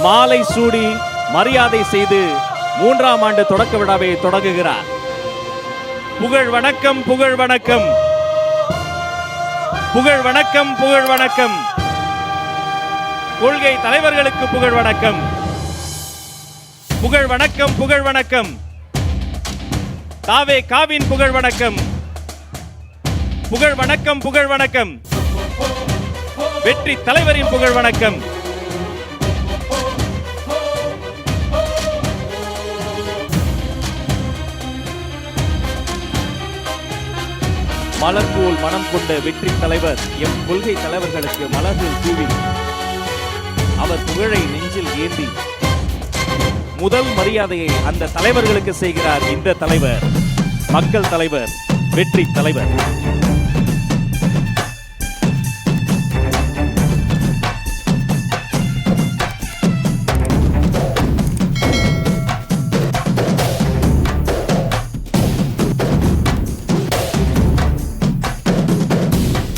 மாலை சூடி மரியாதை செய்து 3ஆம் ஆண்டு தொடக்க விழாவை தொடங்குகிறார். புகழ் வணக்கம், புகழ் வணக்கம், புகழ் வணக்கம், புகழ் வணக்கம். கொள்கை தலைவர்களுக்கு புகழ் வணக்கம், புகழ் வணக்கம், புகழ் வணக்கம். தாவே காவின் புகழ் வணக்கம், புகழ் வணக்கம், புகழ் வணக்கம். வெற்றி தலைவரின் புகழ் வணக்கம். மலர் போல் மனம் கொண்ட வெற்றி தலைவர் எம் கொள்கை தலைவர்களுக்கு மலர்கள் தூவி அவர் புகழை நெஞ்சில் ஏந்தி முதல் மரியாதையை அந்த தலைவர்களுக்கு செய்கிறார் இந்த தலைவர், மக்கள் தலைவர், வெற்றி தலைவர்.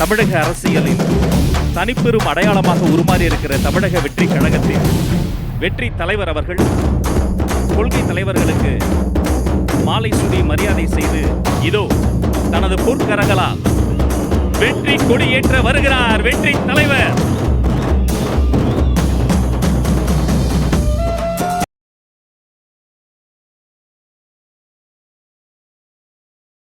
தமிழக அரசியலில் தனிப்பெரும் அடையாளமாக உருமாறி இருக்கிற தமிழக வெற்றி கழகத்தின் வெற்றி தலைவர் அவர்கள் கொள்கை தலைவர்களுக்கு மாலை சூடி மரியாதை செய்து இதோ தனது பொற்கரங்களால் வெற்றி கொடியேற்ற வருகிறார் வெற்றி தலைவர்.